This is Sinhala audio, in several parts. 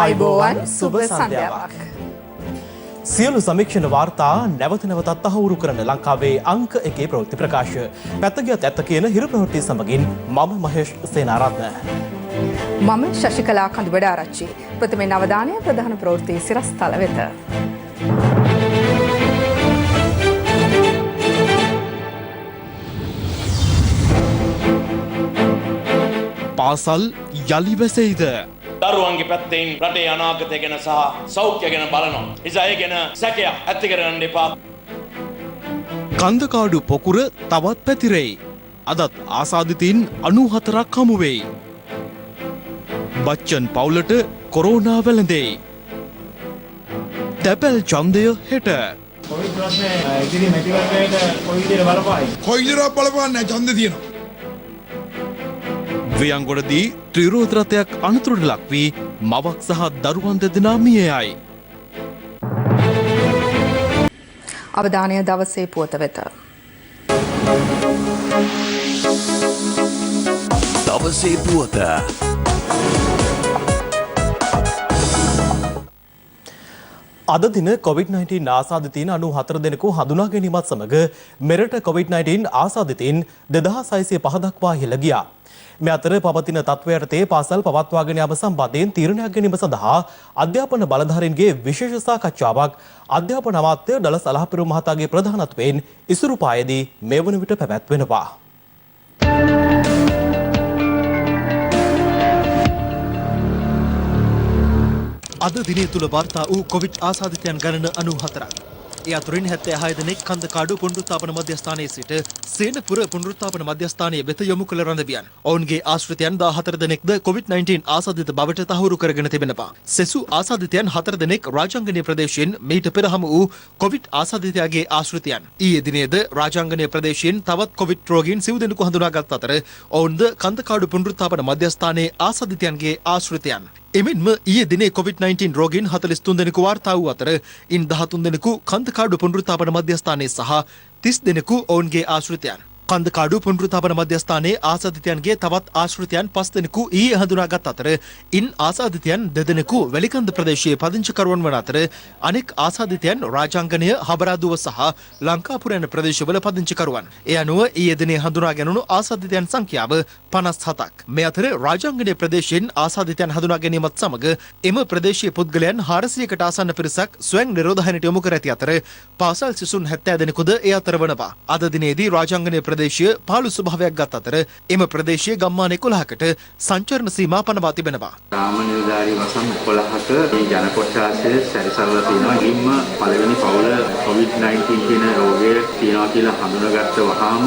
ආයුබෝවන් සුබ සන්ධ්‍යාවක්. සියලු සමීක්ෂණ වාර්තා නැවත නැවතත් තහවුරු කරන ලංකාවේ අංක 1 ප්‍රවෘත්ති ප්‍රකාශ. පැත්තගියත් ඇත්ත කියන හිරු ප්‍රවෘත්ති සමගින් මම මහේෂ් සේනාරත්න. මම ශශිකලා කඳුබඩ ආරච්චි. ප්‍රථමයෙන් අවධානය ප්‍රධාන ප්‍රවෘත්ති සිරස්තල වෙත. පාසල් යලි වැසෙයිද? දරුවන්ගේ පැත්තෙන් රටේ අනාගතය ගැන සහ සෞඛ්‍ය ගැන බලනවා. නිසා ඒ ගැන සැකයක් ඇති කරගන්න එපා. කන්දකාඩු පොකුර තවත් පැතිරෙයි. අදත් ආසාදිතයින් 94ක් හමු වෙයි. බච්චන් පවුලට කොරෝනා වැළඳෙයි. තැපැල් ඡන්දය හෙට. කොවිඩ් ප්‍රශ්නේ ඉදිරි මැතිවරණයට කොයි විදිහට බලපායි? කොයි විදිහට බලපාන්නේ ඡන්දය තියෙනවා. වියංගොඩදී ත්‍රිරෝධ රථයක් අනතුරට ලක් වී මවක් සහ දරුවන් දෙදෙනා මිය යයි. අවධානය දවසේ පුවත වෙත. දවසේ පුවත. අද දින COVID-19 ආසාදිතයින් 94 දෙනෙකු හඳුනා ගැනීමත් සමග මෙරට COVID-19 ආසාදිතයින් 2605 දක්වා ඉහළ ගියා. මේ අතර පවතින තත්ත්වයට තේ පාසල් පවත්වාගෙන යාම සම්බන්ධයෙන් තීරණයක් ගැනීම සඳහා අධ්‍යාපන බලධාරීන්ගේ විශේෂ සාකච්ඡාවක් අධ්‍යාපන අමාත්‍ය ඩලස් අලහපිරු මහතාගේ ප්‍රධානත්වයෙන් ඉසුරුපායේදී මේ වන විට පැවැත්වෙනවා. අද දිනේ තුල වාර්තා වූ කොවිඩ් ආසාදිතයන් ගණන 94ක්. ඒ අතුරින් 76 දෙනෙක් කන්දකාඩු පුනරුත්ථාපන මධ්‍යස්ථානයේ සිට සේනපුර පුනරුත්ථාපන මධ්‍යස්ථානයේ වෙත යොමු කළ රඳවියන්. ඔවුන්ගේ ආශ්‍රිතයන් 14 දෙනෙක්ද COVID-19 ආසාදිත බවට තහවුරු කරගෙන තිබෙනවා. සෙසු ආසාදිතයන් 4 දෙනෙක් රාජාංගනීය ප්‍රදේශයෙන් මීට පෙර හමු වූ කොවිඩ් ආසාදිතයාගේ ආශ්‍රිතයන්. ඊයේ දිනේද රාජාංගනීය ප්‍රදේශයෙන් තවත් කොවිඩ් රෝගීන් 7 දෙනෙකු හඳුනාගත් අතර ඔවුන්ද කන්දකාඩු පුනරුත්ථාපන මධ්‍යස්ථානයේ ආසාදිතයන්ගේ ආශ්‍රිතයන්. එමෙන්ම ඊයේ දිනේ COVID-19 රෝගීන් 43 දෙනෙකු වාර්තා වූ අතර ඉන් 13 දෙනෙකු කන්දකාඩු පුනරුත්ථාපන මධ්‍යස්ථානයේ සහ 30 දෙනෙකු ඔවුන්ගේ ආශ්‍රිතයන්. කන්දකාඩු පුනරුත්ථාපන මධ්‍යස්ථානයේ ආසාදිතයන්ගේ තවත් ආශ්‍රිතයන් 5 දෙනෙකු ඊයේ හඳුනාගත් අතර ඉන් ආසාදිතයන් 2 දෙනෙකු වැලිකන්ද ප්‍රදේශයේ පදිංචිකරුවන් වන අතර අනෙක් ආසාදිතයන් රාජාංගනීය හබරාදුව සහ ලංකාපුර යන ප්‍රදේශවල පදිංචිකරුවන්. ඒ අනුව ඊයේ දිනේ හඳුනා ගැනුණු ආසාදිතයන් සංඛ්‍යාව 57ක්. මේ අතර රාජාංගනීය ප්‍රදේශයෙන් ආසාදිතයන් හඳුනා ගැනීමත් සමග එම ප්‍රදේශීය පුද්ගලයන් 400කට ආසන්න පිරිසක් ස්වයං නිරෝධායනයට යොමු කර ඇති අතර පාසල් සිසුන් 70 දෙනෙකුද ඒ අතර වනවා. අද දිනේදී රාජාංගනීය ප්‍රදේශීය පාළු ස්වභාවයක් ගත් අතර එම ප්‍රදේශීය ගම්මාන 11කට සංචරණ සීමා පනවා තිබෙනවා. ග්‍රාම නිලධාරී වසම් 11ක මේ ජන කොට්ටාසය සැරිසරලා තිනවා. ඉම්ම පළවෙනි පවුල COVID-19 කියන රෝගය තියනවා කියලා හඳුනාගත්ත වහාම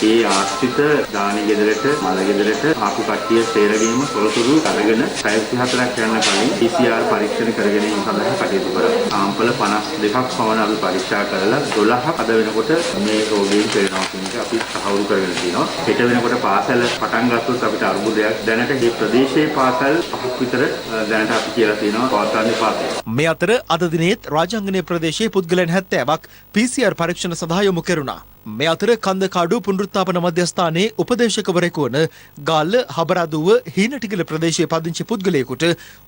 ඒ ආශ්‍රිත දානි ගෙදරට මල ගෙදරට ආපු කට්ටිය සේරගීම තොරතුරු අරගෙන 24ක් යන කලින් PCR පරීක්ෂණ කරගෙන ඉන්න සඳහා කටයුතු කරා. ආම්පල 52ක් පමණ අපි පරීක්ෂා කරලා 12ක් අද වෙනකොට මේ රෝගීන් පෙළෙනවා කියන එක අපි තහවුරු කරගෙන තියෙනවා. හෙට වෙනකොට පාසල පටන් ගත්තොත් අපිට අර්බුදයක් දැනට මේ ප්‍රදේශයේ පාසල් 5ක් විතර දැනට අපි කියලා තියෙනවා පවත්වන්නේ පාසල්. මේ අතර අද දිනේත් රාජාංගනීය ප්‍රදේශයේ පුද්ගලයන් 70ක් PCR පරීක්ෂණ සඳහා යොමු කෙරුණා. මේ අතර කන්දකාඩු පුනරුත්ථාපන මධ්‍යස්ථානයේ උපදේශකවරයෙකු වන ගාල්ල හබරාදුව හීනටිගල ප්‍රදේශයේ පදිංචි පුද්ගලයෙකුට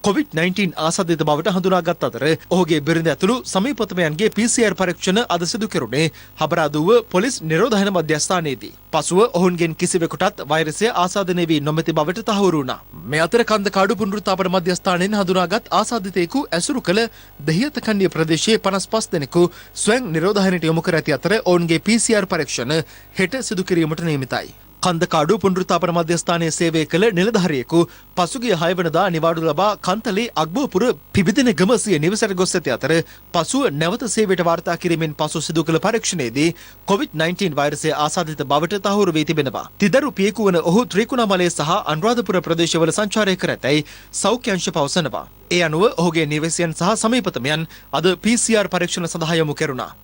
COVID-19 ආසාදිත බවට හඳුනාගත් අතර ඔහුගේ බිරිඳ ඇතුළු සමීපතමයන්ගේ PCR පරීක්ෂණ අද සිදු කෙරුණේ හබරාදුව පොලිස් නිරෝධායන මධ්‍යස්ථානයේදී. පසුව ඔවුන්ගෙන් කිසිවෙකුටත් වෛරසය ආසාදනය වී නොමැති බවට තහවුරු වුණා. මේ අතර කන්දකාඩු පුනරුත්ථාපන මධ්‍යස්ථානයෙන් හඳුනාගත් ආසාදිතයෙකු ඇසුරු කළ දෙහියතකන්නිය ප්‍රදේශයේ 55 දෙනෙකු ස්වයං නිරෝධායනයට යොමු කර ඇති අතර ඔවුන්ගේ PCR පරීක්ෂණ හෙට සිදු කිරීමට නියමිතයි. කන්දකාඩු පුනරුත්ථාපන මධ්‍යස්ථානයේ සේවය කළ නිලධාරියෙකු පසුගිය 6 වෙනිදා නිවාඩු ලබා කන්තලේ අග්බෝපුර පිබිදෙන ගම සිය නිවසට ගොස් ඇති අතර පසුව නැවත සේවයට වාර්තා කිරීමෙන් පසු සිදු කළ පරීක්ෂණයේදී COVID-19 වෛරසය ආසාදිත බවට තහවුරු වී තිබෙනවා. තිදරු පියෙකු වන ඔහු ත්‍රිකුණාමලය සහ අනුරාධපුර ප්‍රදේශවල සංචාරය කර ඇතැයි සෞඛ්‍ය අංශ පවසනවා. ඒ අනුව ඔහුගේ නිවසයන් සහ සමීපතමයන් අද PCR පරීක්ෂණ සඳහා යොමු කෙරුණා.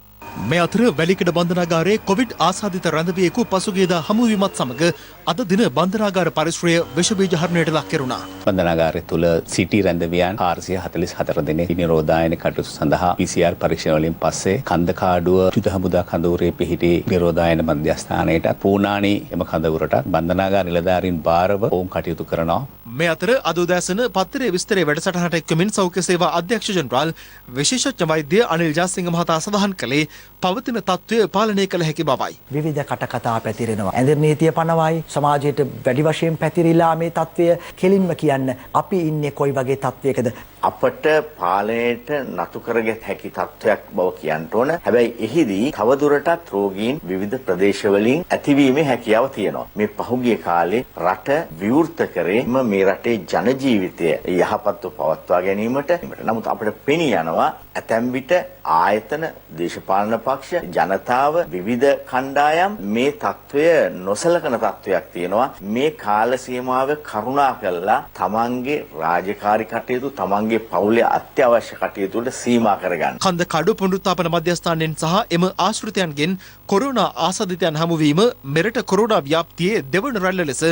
මේ අතර වැලිකඩ බන්ධනාගාරයේ කොවිඩ් ආසාදිත රැඳවියෙකු පසුගියදා හමුවීමත් සමග අද දින බන්ධනාගාර පරිශ්‍රය විෂ බීජ හරණයට ලක් කෙරුණා. බන්ධනාගාරය තුල සිටි රැඳවියන් 444 දෙනෙක් නිරෝධායන කටයුතු සඳහා PCR පරීක්ෂණ වලින් පස්සේ කන්දකාඩුව යුද හමුදා කඳවුරේ පිහිටි නිරෝධායන මධ්‍යස්ථානයට පූනානි එම කඳවුරට බන්ධනාගාර නිලධාරීන් බාරව ඔවුන් කටයුතු කරනවා. මේ අතර අද උදෑසන පත්තරේ විස්තරයේ වැඩසටහනට එක්වමින් සෞඛ්‍ය සේවා අධ්‍යක්ෂ ජනරාල් විශේෂඥ වෛද්‍ය අනිල් ජාසිංහ මහතා සඳහන් කළේ පවතින තත්ත්වය පාලනය කළ හැකි බවයි. විවිධ කටකතා පැතිරෙනවා. ඇඳ නීතිය පනවයි සමාජයට වැඩි වශයෙන් පැතිරිලා මේ තත්ත්වය කෙලින්ම කියන්න අපි ඉන්නේ කොයි වගේ තත්ත්වයකද? අපට පාලනයට නතු කරගත හැකි තත්ත්වයක් බව කියන්න ඕන. හැබැයි එහිදී තවදුරටත් රෝගීන් විවිධ ප්‍රදේශවලින් ඇතිවීමේ හැකියාව තියෙනවා. මේ පහුගිය කාලේ රට විවෘත කරේම මේ රටේ ජන ජීවිතය යහපත්ව පවත්වා ගැනීමට. නමුත් අපිට පෙනී යනවා ඇතැම් විට ආයතන, දේශපාලන පක්ෂ, ජනතාව, විවිධ කණ්ඩායම් මේ තත්ත්වය නොසලකන තත්ත්වයක් තියෙනවා. මේ කාල සීමාව කරුණා කළා තමන්ගේ රාජකාරී කටයුතු, තමන්ගේ පවුලේ අත්‍යවශ්‍ය කටයුතු වලට සීමා කරගන්න. කන්දකාඩු පුනරුත්ථාපන මධ්‍යස්ථානයෙන් සහ එම ආශ්‍රිතයන්ගෙන් කොරෝනා ආසාදිතයන් හමුවීම මෙරට කොරෝනා ව්‍යාප්තියේ දෙවන රැල්ල ලෙස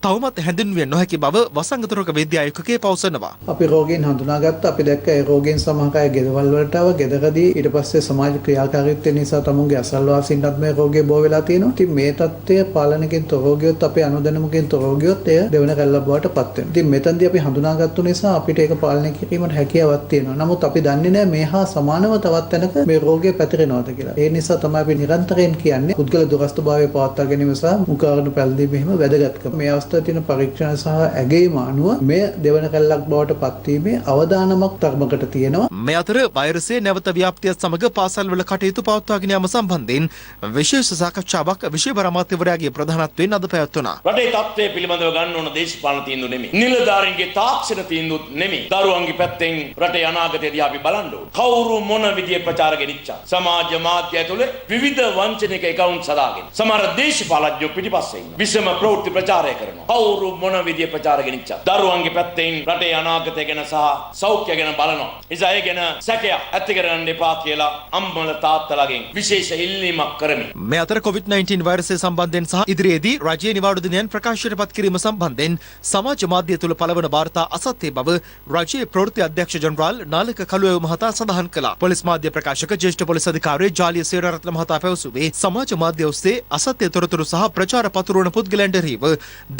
තවමත් හැඳින්විය නොහැකි බව වසංගත රෝග වෛද්‍යායකකේ පවසනවා. අපි රෝගීන් හඳුනාගත්ත අපි දැක්ක ඒ රෝගීන් සමහර අය ගෙදවල් වලට ආව. ගෙදරදී ඊට පස්සේ සමාජ ක්‍රියාකාරීත්වය නිසා තමුන්ගේ අසල්වාසීන්ටත් මේ රෝගය බෝ වෙලා තියෙනවා. ඉතින් මේ තත්ත්වය පාලනකින් තොරව ගියොත් අපේ අනුදැනුමකින් තොරව ගියොත් එය දෙවන රැල්ලක් බවට පත් වෙනවා. ඉතින් මෙතනදී අපි හඳුනාගත්තු නිසා අපිට ඒක පාලනය කිරීමට හැකියාවක් තියෙනවා. නමුත් අපි දන්නේ නැහැ මේ හා සමානව තවත් තැනක මේ රෝගය පැතිරෙනවද කියලා. ඒ නිසා තමයි අපි නිරන්තරයෙන් කියන්නේ පුද්ගල දුරස්ථභාවය පවත්වා ගැනීම සහ මුඛාවරණ පැළඳීම එහෙම වැදගත්කම. මේ අවස්ථාවේ තියෙන පරීක්ෂණ සහ ඇගීම අනුව මේ දෙවන කැල්ලක් බවට පත්වීමේ අවදානමක් තරමකට තියෙනවා. මේ අතර වෛරසයේ නැවත ව්‍යාප්තියත් සමග පාසල්වල කටයුතු පවත්වාගෙන යාම සම්බන්ධයෙන් විශේෂ සාකච්ඡාවක් විශේෂ අමාත්‍යවරයාගේ ප්‍රධානත්වයෙන් අද පැවැත්වුණා. රටේ තත්ත්වය පිළිබඳව ගන්න ඕන දේශපාලන තීන්දුව නෙමෙයි. නිලධාරීන්ගේ තාක්ෂණ තීන්දුවත් නෙමෙයි. දරුවන්ගේ පැත්තෙන් රටේ අනාගතය දිහා අපි බලන්න ඕන. කවුරු මොන විදියේ ප්‍රචාර ගෙනිච්චා. සමාජ මාධ්‍ය ඇතුලේ විවිධ වංචනික account සදාගෙන. සමහර දේශපාලඥයෝ පිටිපස්සේ ඉන්නවා. විසම ප්‍රවෘත්ති ප්‍රචාරය කරනවා. කවුරු මොන විදියේ ප්‍රචාර ගෙනිච්චා. දරුවන්ගේ පැත්තෙන් රටේ අනාගතය ගැන සහ සෞඛ්‍ය ගැන බලනවා. නිසා ඒ ගැන සැකයක් ඇති කරගන්න එපා කියලා අම්මල තාත්තලාගෙන් විශේෂ ඉල්ලීමක් කරමි. මේ අතර COVID-19 වෛරසය සම්බන්ධයෙන් සහ ඉදිරියේදී රජයේ නිවාඩු දිනයන් ප්‍රකාශයට පත් කිරීම සම්බන්ධයෙන් සමාජ මාධ්‍ය තුළ පළවන වාර්තා අසත්‍ය බව රජයේ ප්‍රවෘත්ති අධ්‍යක්ෂ ජනරාල් නාලක කළුවේව මහතා සඳහන් කළා. පොලිස් මාධ්‍ය ප්‍රකාශක ජ්‍යෙෂ්ඨ පොලිස් අධිකාරී ජාලිය සේනාරත්න මහතා පැවසුවේ සමාජ මාධ්‍ය ඔස්සේ අසත්‍ය තොරතුරු සහ ප්‍රචාර පතුරවන පුද්ගලයන්ට එරෙහිව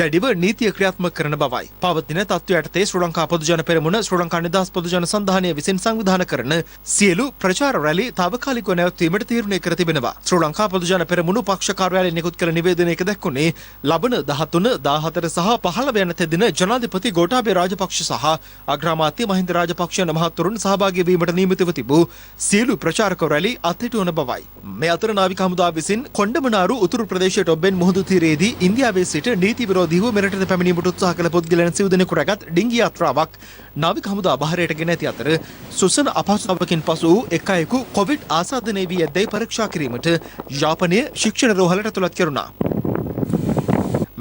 දැඩිව නීතිය ක්‍රියාත්මක කරන බවයි. පවතින තත්ත්වයට යටතේ ශ්‍රී ලංකා පොදුජන පෙරමුණ ශ්‍රී ලංකා නිදහස් පොදුජන සංධානය විසින් සංවිධානය කරන සියලු ප්‍රචාර රැලි තාවකාලිකව නැවැත්වීමට තීරණය කර තිබෙනවා. ශ්‍රී ලංකා පොදුජන පෙරමුණ පක්ෂ කාර්යාලයෙන් නිකුත් කළ නිවේදනයක දැක්වුණේ ලබන 13, 14 සහ 15 යන තෙදින ජනාධිපති ගෝඨාභය රාජපක්ෂ සහ අග්‍රාමාත්‍ය මහින්ද රාජපක්ෂ යන මහතුරුන් සහභාගී වීමට නියමිතව තිබූ සියලු ප්‍රචාරක රැලි අත්හිටුවන බවයි. මේ අතර නාවික හමුදාව විසින් කොණ්ඩමනාරු උතුරු ප්‍රදේශයට ඔබෙන් මුහුදු තීරයේදී ඉන්දියාවේ සිට නීති විරෝධීව මෙරටට පැමිණීමට උත්සාහ කළ පුද්ගලයන් සිව් දෙනෙකු රැගත් ඩිංගි යාත්‍රාවක් නාවික හමුදා බහරයට ගෙන ඇති අතර සුසන අපහසුතාවකින් පසු වූ එක් අයෙකු කොවිඩ් ආසාදනය වී ඇතැයි පරීක්ෂා කිරීමට යාපනය ශික්ෂණ රෝහලට ඇතුළත් කෙරුණා.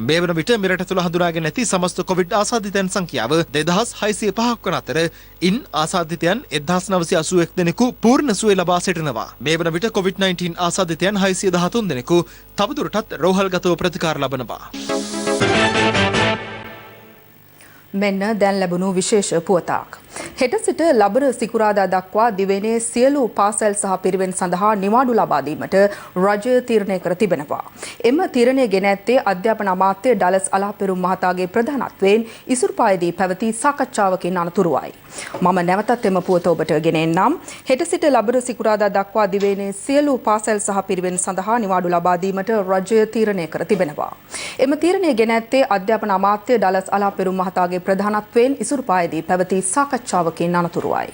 මේ වන විට මෙරට තුළ හඳුනාගෙන ඇති සමස්ත කොවිඩ් ආසාදිතයන් සංඛ්‍යාව 2605ක් වන අතර ඉන් ආසාදිතයන් 1981 දෙනෙකු පූර්ණ සුවය ලබා සිටිනවා. මේ වන විට COVID-19 ආසාදිතයන් 613 දෙනෙකු තවදුරටත් රෝහල්ගතව ප්‍රතිකාර ලබනවා. මෙන්න දැන් ලැබුණු විශේෂ පුවතක්. හෙට සිට ලබන සිකුරාදා දක්වා දිවයිනේ සියලු පාසල් සහ පිරිවෙන් සඳහා නිවාඩු ලබා දීමට රජය තීරණය කර තිබෙනවා. එම තීරණය ගෙන ඇත්තේ අධ්‍යාපන අමාත්‍ය ඩලස් අලාපෙරුම් මහතාගේ ප්‍රධානත්වයෙන් ඉසුරුපායේදී පැවති සාකච්ඡාවකින් අනතුරුවයි. මම නැවතත් එම පුවත ඔබට ගෙන එන්නම්. හෙට සිට ලබන සිකුරාදා දක්වා දිවයිනේ සියලු පාසල් සහ පිරිවෙන් සඳහා නිවාඩු ලබා දීමට රජය තීරණය කර තිබෙනවා. එම තීරණය ගෙන ඇත්තේ අධ්‍යාපන අමාත්‍ය ඩලස් අලාපෙරුම් මහතාගේ ප්‍රධානත්වයෙන් ඉසුරුපායේදී පැවති සාකච්ඡාවකින් අනතුරුවයි.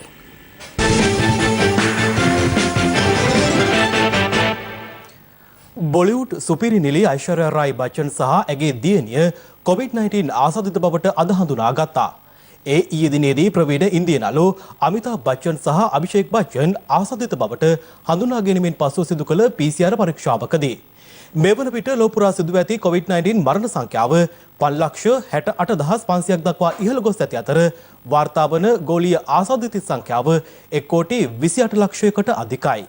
බොලිවුඩ් සුපිරි නිලී ඓශ්වර්යා රායි බච්චන් සහ ඇගේ දියණිය COVID-19 ආසාදිත බවට අද හඳුනාගත්තා. ඒ ඊයේ දිනේදී ප්‍රවීණ ඉන්දිය නළු අමිතාබ් බච්චන් සහ අභිෂේක් බච්චන් ආසාදිත බවට හඳුනා ගැනීමෙන් පසු සිදු කළ PCR පරීක්ෂාවකදී මෙවන විට ලෝපුරා සිදුව ඇති COVID-19 මරණ සංඛ්‍යාව 5,68,500ක් දක්වා ඉහළ ගොස් ඇති අතර වාර්තා වන ගෝලීය ආසාදිත සංඛ්‍යාව 1,28,28,00,000කට අධිකයි.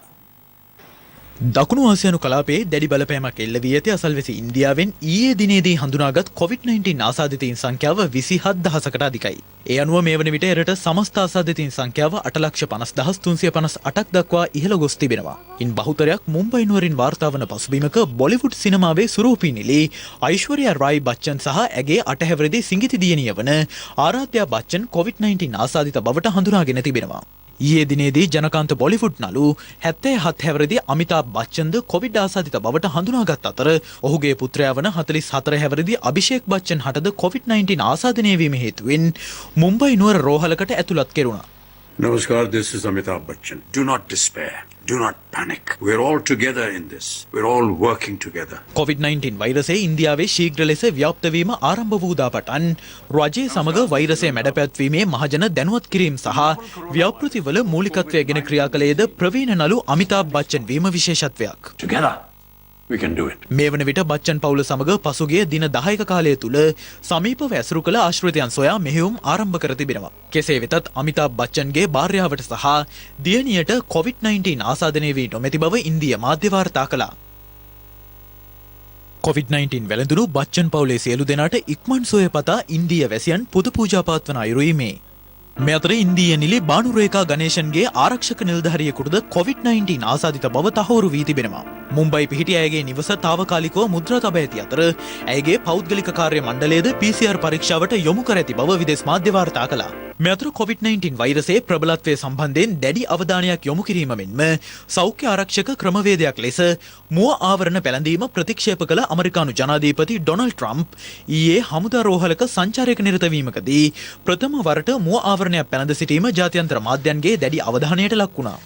දකුණු ආසියානු කලාපයේ දැඩි බලපෑමක් එල්ල වී ඇති අසල්වැසි ඉන්දියාවෙන් ඊයේ දිනේදී හඳුනාගත් COVID-19 ආසාදිතයින් සංඛ්‍යාව 27000කට අධිකයි. ඒ අනුව මේ වන විට එරට සමස්ත ආසාදිතයින් සංඛ්‍යාව 8,50,358ක් දක්වා ඉහළ ගොස් තිබෙනවා. ඉන් බහුතරයක් මුම්බයි නුවරින් වාර්තා වන පසුබිමක බොලිවුඩ් සිනමාවේ සුරූපී නිලී ඓශ්වර්යා රායි බච්චන් සහ ඇගේ 8 හැවිරිදි සිඟිති දියණිය වන ආරාධ්‍යා බච්චන් COVID-19 ආසාදිත බවට හඳුනාගෙන තිබෙනවා. ඊයේ දිනේදී ජනකාන්ත බොලිවුඩ් නළු 77 හැවිරිදි අමිතාබ් බච්චන්ද කොවිඩ් ආසාදිත බවට හඳුනාගත් අතර ඔහුගේ පුත්‍රයා වන 44 හැවිරිදි අභිෂේක් බච්චන් හටද COVID-19 ආසාදනය වීම හේතුවෙන් මුම්බයි නුවර රෝහලකට ඇතුළත් කෙරුණා. Namaskar, this is Amitabh Bachchan. Do not despair. Do not panic. We're all together in this. We're all working together. COVID-19 වෛරසය ඉන්දියාවේ ශීඝ්‍ර ලෙස ව්‍යාප්ත වීම ආරම්භ වූ දා පටන් රජයේ සමග වෛරසය මැඩපැත්වීමේ මහජන දැනුවත් කිරීම සහ ව්‍යාපෘතිවල මූලිකත්වය ගෙන ක්‍රියා කළේද ප්‍රවීණ නළු අමිතාබ් බච්චන් වීම විශේෂත්වයක්. Together, we can do it. මේ වන විට බච්චන් පවුල සමග පසුගිය දින 10ක කාලය තුල සමීපව ඇසුරු කළ ආශ්‍රිතයන් සොයා මෙහෙයුම් ආරම්භ කර තිබෙනවා. කෙසේ වෙතත් අමිතාබ් බච්චන්ගේ භාර්යාවට සහ දියණියට COVID-19 ආසාදනය වී නොමැති බව ඉන්දිය මාධ්‍ය වාර්තා කළා. COVID-19 වැළඳුණු බච්චන් පවුලේ සියලු දෙනාට ඉක්මන් සුවය පතා ඉන්දිය වැසියන් පුද පූජා පවත්වන අයුරුයි මේ. මේ අතර ඉන්දීය නිලි බානු රේඛා ගණේෂන්ගේ ආරක්ෂක නිලධාරියෙකුටද COVID-19 ආසාදිත බව තහවුරු වී තිබෙනවා. මුම්බයි පිහිටි ඇයගේ නිවස තාවකාලිකව මුද්‍රා තබා ඇති අතර ඇයගේ පෞද්ගලික කාර්ය මණ්ඩලයේද PCR පරීක්ෂාවට යොමු කර ඇති බව විදේශ මාධ්‍ය වාර්තා කළා. මේ අතර COVID-19 වෛරසයේ ප්‍රබලත්වය සම්බන්ධයෙන් දැඩි අවධානයක් යොමු කිරීම මෙන්ම සෞඛ්‍ය ආරක්ෂක ක්‍රමවේදයක් ලෙස මුව ආවරණ පැළඳීම ප්‍රතික්ෂේප කළ අමරිකානු ජනාධිපති ඩොනල්ඩ් ට්‍රම්ප් ඊයේ හමුදා රෝහලක සංචාරයක නිරත වීමකදී ප්‍රථම වරට මුව ආවරණයක් පැළඳ සිටීම ජාත්‍යන්තර මාධ්‍යන්ගේ දැඩි අවධානයට ලක් වුණා.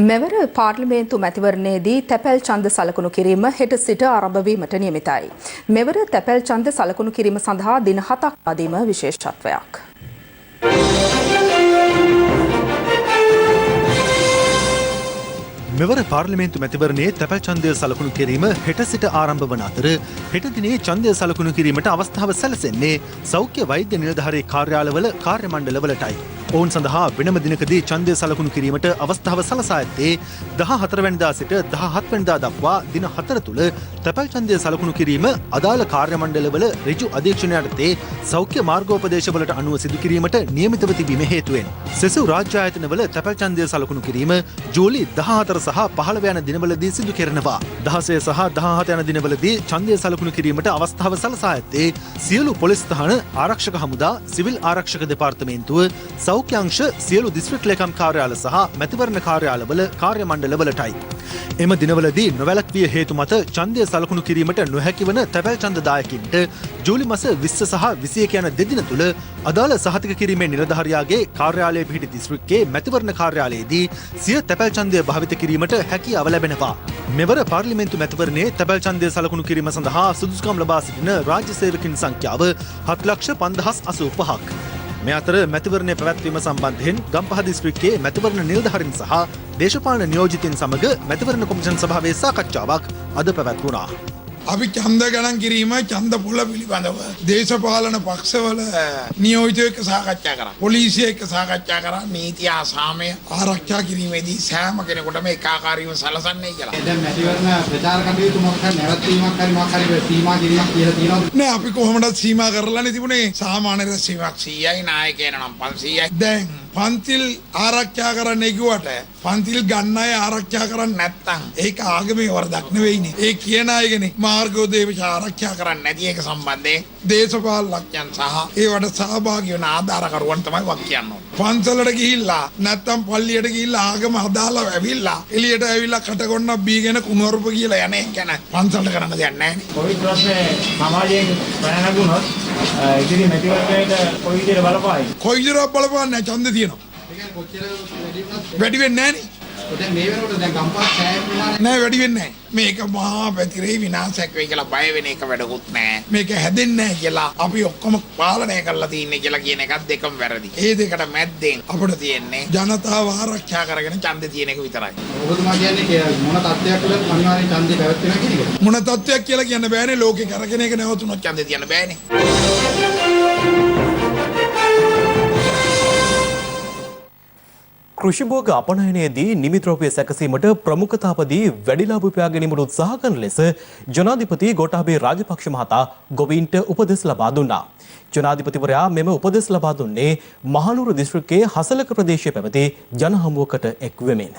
මෙවර පාර්ලිමේන්තු මැතිවරණයේදී තැපැල් ඡන්ද සලකුණු කිරීම හෙට සිට ආරම්භ වීමට නියමිතයි. මෙවර තැපැල් ඡන්ද සලකුණු කිරීම සඳහා දින 7ක් ආදීම විශේෂත්වයක්. මෙවර පාර්ලිමේන්තු මැතිවරණයේ තැපැල් ඡන්දය සලකුණු කිරීම හෙට සිට ආරම්භ වන අතර හෙට දිනේ ඡන්දය සලකුණු කිරීමට අවස්ථාව සැලසෙන්නේ සෞඛ්‍ය වෛද්‍ය නිලධාරී කාර්යාලවල කාර්ය මණ්ඩලවලටයි. ඔවුන් සඳහා වෙනම දිනකදී ඡන්දය සලකුණු කිරීමට අවස්ථාව සලසා ඇත්තේ 14 වෙනිදා සිට 17 වෙනිදා දක්වා දින 4 තුල තැපැල් ඡන්දය සලකුණු කිරීම අදාළ කාර්ය මණ්ඩලවල ඍජු අධීක්ෂණය යටතේ සෞඛ්‍ය මාර්ගෝපදේශවලට අනුව සිදු කිරීමට නියමිතව තිබීම හේතුවෙන් සෙසු රාජ්‍ය ආයතනවල තැපැල් ඡන්දය සලකුණු කිරීම ජූලි 14 සහ 15 යන දිනවලදී සිදු කරනවා. 16 සහ 17 යන දිනවලදී ඡන්දය සලකුණු කිරීමට අවස්ථාව සලසා ඇත්තේ සියලු පොලිස් ස්ථාන, ආරක්ෂක හමුදා, සිවිල් ආරක්ෂක දෙපාර්තමේන්තුව, සෞඛ්‍ය අංශ, සියලු දිස්ත්‍රික් ලේකම් කාර්යාල සහ මැතිවරණ කාර්යාලවල කාර්ය මණ්ඩලවලටයි. එම දිනවලදී නොවැළක්විය හේතු මත ඡන්දය සලකුණු කිරීමට නොහැකි වන තැපැල් ඡන්දදායකින්ට ජූලි මාස 20 සහ 21 යන දෙදින තුල අදාළ සහතික කිරීමේ නිලධාරියාගේ කාර්යාලයේ පිහිටි දිස්ත්‍රික්කයේ මැතිවරණ කාර්යාලයේදී සිය තැපැල් ඡන්දය භාවිත කිරීමට හැකියාව ලැබෙනවා. මෙවර පාර්ලිමේන්තු මැතිවරණයේ තැපැල් ඡන්දය සලකුණු කිරීම සඳහා සුදුසුකම් ලබා සිටින රාජ්‍ය සේවකින් සංඛ්‍යාව 7,50,85ක්. මේ අතර මැතිවරණය පැවැත්වීම සම්බන්ධයෙන් ගම්පහ දිස්ත්‍රික්කයේ මැතිවරණ නිලධාරීන් සහ දේශපාලන නියෝජිතින් සමග මැතිවරණ කොමිෂන් සභාවේ සාකච්ඡාවක් අද පැවැත්වුණා. අපි ඡන්ද ගණන් කිරීම ඡන්ද පොළ පිළිබඳව දේශපාලන පක්ෂවල නියෝජිතයෝ එක්ක සාකච්ඡා කරා. පොලිසිය එක්ක සාකච්ඡා කරා. නීති සාමය ආරක්ෂා කිරීමේදී සෑම කෙනෙකුටම ඒකාකාරීව සලසන්නේ කියලා. දැන් මැතිවරණ ප්‍රචාර කටයුතු මොකක්ද නැවැත්වීමක් හරි මොකක් හරි සීමා කිරීමක් කියලා තියෙනවද? නෑ අපි කොහොමදත් සීමා කරලානේ තිබුණේ. සාමාන්‍ය රැස්වීමක් 100යි නායකයන නම් 500යි. දැන් පන්තිල් ආරක්ෂා කරන්න කිව්වට පන්තිල් ගන්න අය ආරක්ෂා කරන්නේ නැත්නම් ඒක ආගමේ වරදක් නෙවෙයිනේ. ඒ කියන අයගෙන මාර්ගෝදේශ ආරක්ෂා කරන්නේ නැති එක සම්බන්ධයෙන් දේශපාලනඥයන් සහ ඒවට සහභාගී වෙන ආධාරකරුවන් තමයි වක් කියන්නේ. පන්සලට ගිහිල්ලා නැත්නම් පල්ලියට ගිහිල්ලා ආගම හදාලා ඇවිල්ලා එළියට ඇවිල්ලා කටකොන්නක් බීගෙන කුණුවරුප කියලා යන්නේ කියන පන්සලට කරන්න දෙයක් නැහැ නේ. කොවිඩ් ප්‍රශ්නේ සමාජයෙන් පැනනගුණොත් ඉතින් මැතිවරණයට කොයි විදිහට බලපායි? කොයි විදිහට බලපාන්නේ ඡන්ද තියෙනවා. වැඩි වෙන්නේ නැහැ නේ. දැන් මේ වෙනකොට දැන් ගම්පහ සෑහෙන ප්‍රමාණයක් නෑ වැඩි වෙන්නේ නැහැ. මේක මහා පැතිරේ විනාශයක් වෙයි කියලා බය වෙන එක වැඩකුත් නැහැ. මේක හැදෙන්නේ නැහැ කියලා අපි ඔක්කොම පාලනය කරලා තින්නේ කියලා කියන එකත් දෙකම වැරදි. ඒ දෙකට මැද්දෙන් අපිට තියෙන්නේ ජනතාව ආරක්ෂා කරගෙන ඡන්දේ තියෙන එක විතරයි. ඔබතුමා කියන්නේ මොන තත්ත්වයක් තුළ අනිවාර්යෙන් ඡන්දේ පැවැත්වෙනවා කියන එක? මොන තත්ත්වයක් කියලා කියන්න බෑනේ. ලෝකේ කරගෙන එක නැවතුනොත් ඡන්දේ තියන්න බෑනේ. කෘෂිභෝග අපනයනයේදී නිමිද්‍රව්‍ය සැකසීමට ප්‍රමුඛතාවදී වැඩි ලාභ උපයා ගැනීමට උත්සාහ කරන ලෙස ජනාධිපති ගෝඨාභය රාජපක්ෂ මහතා ගොවීන්ට උපදෙස් ලබා දුන්නා. ජනාධිපතිවරයා මෙම උපදෙස් ලබා දුන්නේ මහනුවර දිස්ත්‍රික්කයේ හසලක ප්‍රදේශයේ පැවති ජනහමුවකට එක් වෙමින්.